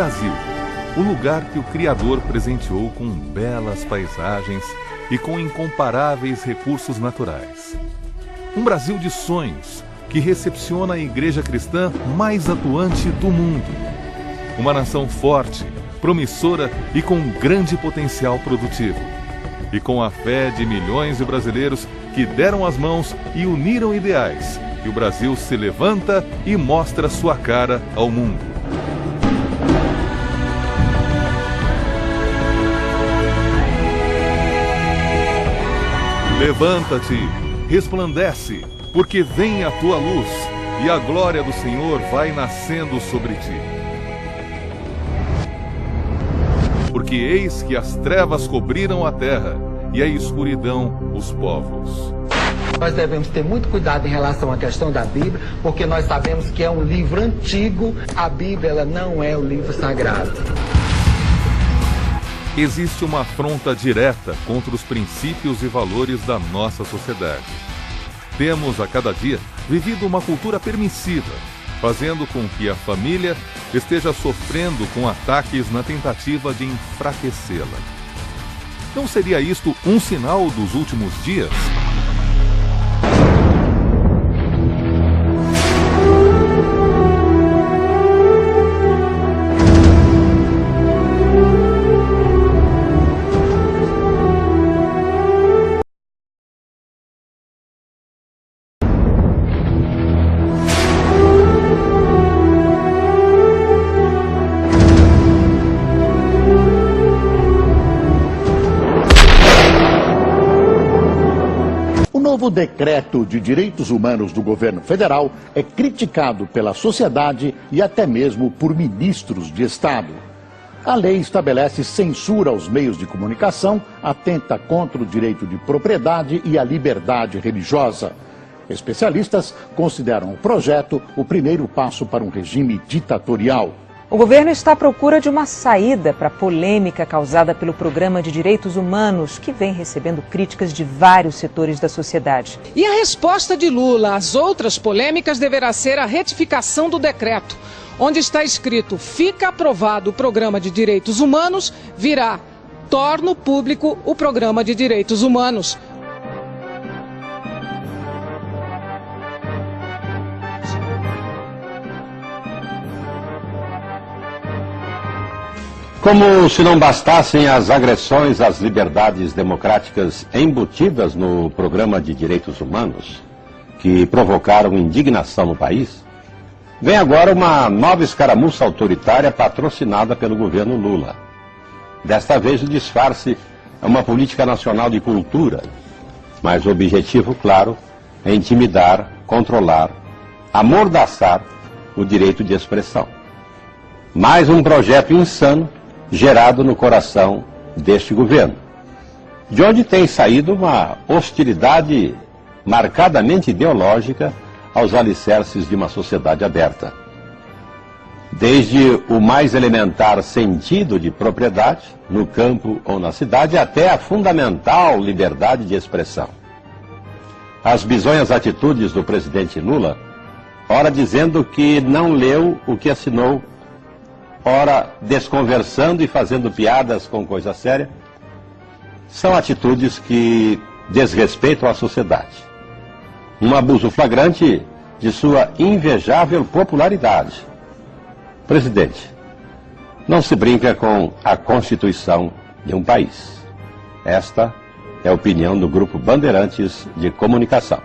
Brasil, o lugar que o Criador presenteou com belas paisagens e com incomparáveis recursos naturais. Um Brasil de sonhos, que recepciona a igreja cristã mais atuante do mundo. Uma nação forte, promissora e com grande potencial produtivo. E com a fé de milhões de brasileiros que deram as mãos e uniram ideais, que o Brasil se levanta e mostra sua cara ao mundo. Levanta-te, resplandece, porque vem a tua luz, e a glória do Senhor vai nascendo sobre ti. Porque eis que as trevas cobriram a terra, e a escuridão os povos. Nós devemos ter muito cuidado em relação à questão da Bíblia, porque nós sabemos que é um livro antigo, a Bíblia ela não é o livro sagrado. Existe uma afronta direta contra os princípios e valores da nossa sociedade. Temos, a cada dia, vivido uma cultura permissiva, fazendo com que a família esteja sofrendo com ataques na tentativa de enfraquecê-la. Não seria isto um sinal dos últimos dias? O decreto de direitos humanos do governo federal é criticado pela sociedade e até mesmo por ministros de Estado. A lei estabelece censura aos meios de comunicação, atenta contra o direito de propriedade e a liberdade religiosa. Especialistas consideram o projeto o primeiro passo para um regime ditatorial. O governo está à procura de uma saída para a polêmica causada pelo Programa de Direitos Humanos, que vem recebendo críticas de vários setores da sociedade. E a resposta de Lula às outras polêmicas deverá ser a retificação do decreto, onde está escrito: fica aprovado o Programa de Direitos Humanos, virá torno público o Programa de Direitos Humanos. Como se não bastassem as agressões às liberdades democráticas embutidas no Programa de Direitos Humanos, que provocaram indignação no país, vem agora uma nova escaramuça autoritária patrocinada pelo governo Lula. Desta vez o disfarce é uma política nacional de cultura, mas o objetivo, claro, é intimidar, controlar, amordaçar o direito de expressão. Mais um projeto insano gerado no coração deste governo, de onde tem saído uma hostilidade marcadamente ideológica aos alicerces de uma sociedade aberta. Desde o mais elementar sentido de propriedade, no campo ou na cidade, até a fundamental liberdade de expressão. As bizonhas atitudes do presidente Lula, ora dizendo que não leu o que assinou, ora desconversando e fazendo piadas com coisa séria, são atitudes que desrespeitam a sociedade. Um abuso flagrante de sua invejável popularidade. Presidente, não se brinca com a Constituição de um país. Esta é a opinião do Grupo Bandeirantes de Comunicação.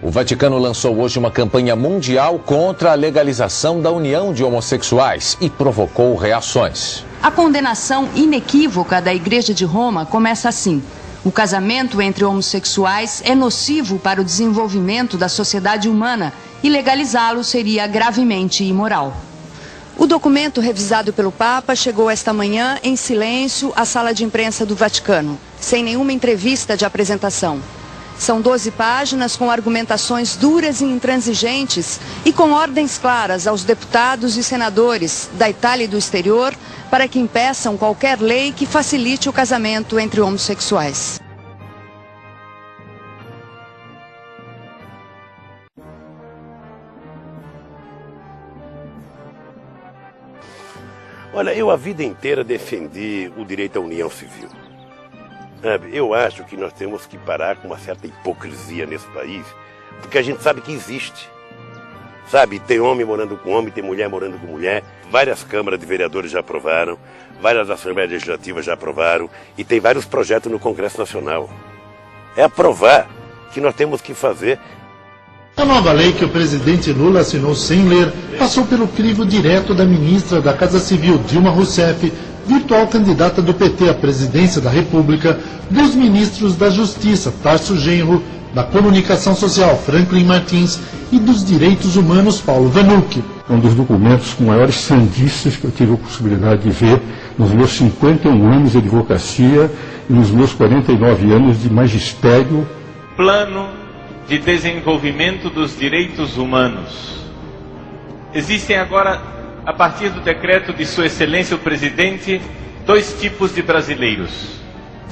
O Vaticano lançou hoje uma campanha mundial contra a legalização da união de homossexuais e provocou reações. A condenação inequívoca da Igreja de Roma começa assim: o casamento entre homossexuais é nocivo para o desenvolvimento da sociedade humana e legalizá-lo seria gravemente imoral. O documento revisado pelo Papa chegou esta manhã em silêncio à sala de imprensa do Vaticano, sem nenhuma entrevista de apresentação. São 12 páginas com argumentações duras e intransigentes e com ordens claras aos deputados e senadores da Itália e do exterior para que impeçam qualquer lei que facilite o casamento entre homossexuais. Olha, eu a vida inteira defendi o direito à união civil. Sabe, eu acho que nós temos que parar com uma certa hipocrisia nesse país, porque a gente sabe que existe. Sabe, tem homem morando com homem, tem mulher morando com mulher. Várias câmaras de vereadores já aprovaram, várias assembleias legislativas já aprovaram e tem vários projetos no Congresso Nacional. É aprovar que nós temos que fazer. A nova lei que o presidente Lula assinou sem ler passou pelo crivo direto da ministra da Casa Civil, Dilma Rousseff, virtual candidata do PT à presidência da República, dos ministros da Justiça, Tarso Genro, da Comunicação Social, Franklin Martins, e dos Direitos Humanos, Paulo Vanucchi. É um dos documentos com maiores sandices que eu tive a possibilidade de ver nos meus 51 anos de advocacia e nos meus 49 anos de magistério. Plano de desenvolvimento dos direitos humanos. Existem agora, a partir do decreto de Sua Excelência o Presidente, dois tipos de brasileiros.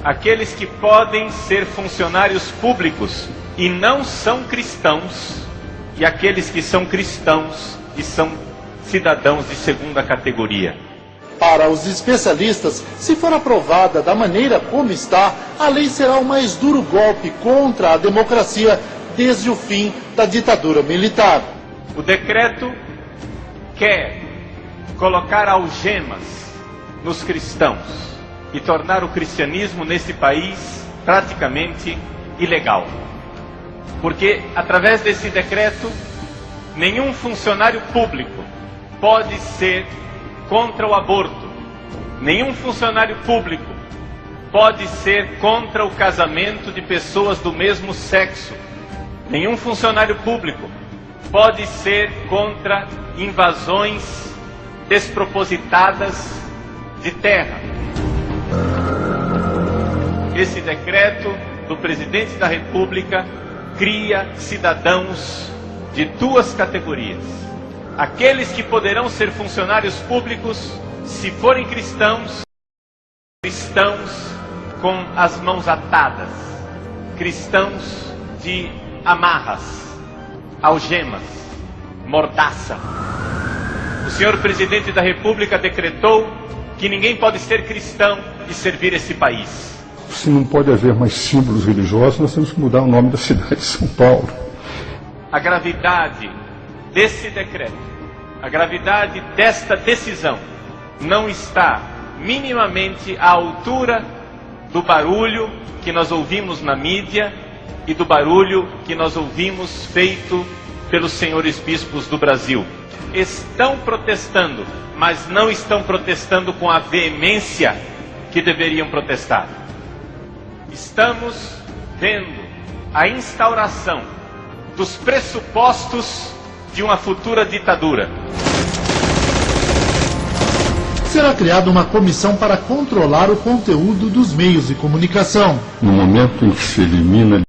Aqueles que podem ser funcionários públicos e não são cristãos, e aqueles que são cristãos e são cidadãos de segunda categoria. Para os especialistas, se for aprovada da maneira como está, a lei será o mais duro golpe contra a democracia desde o fim da ditadura militar. O decreto quer colocar algemas nos cristãos e tornar o cristianismo nesse país praticamente ilegal. Porque, através desse decreto, nenhum funcionário público pode ser contra o aborto. Nenhum funcionário público pode ser contra o casamento de pessoas do mesmo sexo. Nenhum funcionário público pode ser contra invasões despropositadas de terra. Esse decreto do presidente da República cria cidadãos de duas categorias. Aqueles que poderão ser funcionários públicos se forem cristãos, cristãos com as mãos atadas, cristãos de amarras, algemas, mordaça. O senhor presidente da República decretou que ninguém pode ser cristão e servir esse país. Se não pode haver mais símbolos religiosos, nós temos que mudar o nome da cidade de São Paulo. A gravidade desse decreto, a gravidade desta decisão não está minimamente à altura do barulho que nós ouvimos na mídia e do barulho que nós ouvimos feito pelos senhores bispos do Brasil. Estão protestando, mas não estão protestando com a veemência que deveriam protestar. Estamos vendo a instauração dos pressupostos de uma futura ditadura. Será criada uma comissão para controlar o conteúdo dos meios de comunicação. No momento em que se elimina,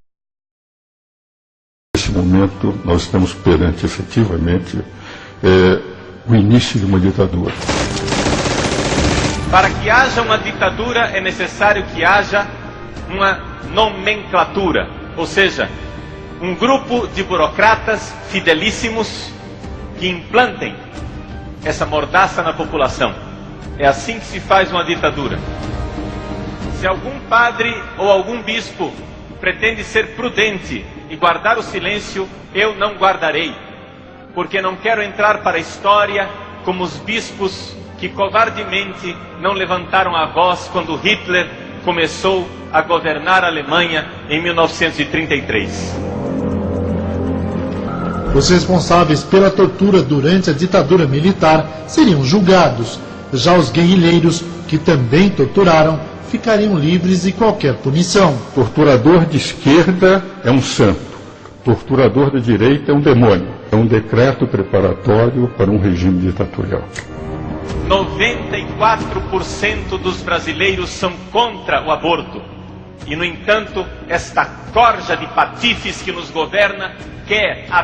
nesse momento nós estamos perante efetivamente o início de uma ditadura. Para que haja uma ditadura é necessário que haja uma nomenclatura, ou seja, um grupo de burocratas fidelíssimos que implantem essa mordaça na população. É assim que se faz uma ditadura. Se algum padre ou algum bispo pretende ser prudente e guardar o silêncio, eu não guardarei, porque não quero entrar para a história como os bispos que covardemente não levantaram a voz quando Hitler começou a governar a Alemanha em 1933. Os responsáveis pela tortura durante a ditadura militar seriam julgados. Já os guerrilheiros, que também torturaram, ficariam livres de qualquer punição. Torturador de esquerda é um santo. Torturador da direita é um demônio. É um decreto preparatório para um regime ditatorial. 94% dos brasileiros são contra o aborto. E, no entanto, esta corja de patifes que nos governa quer a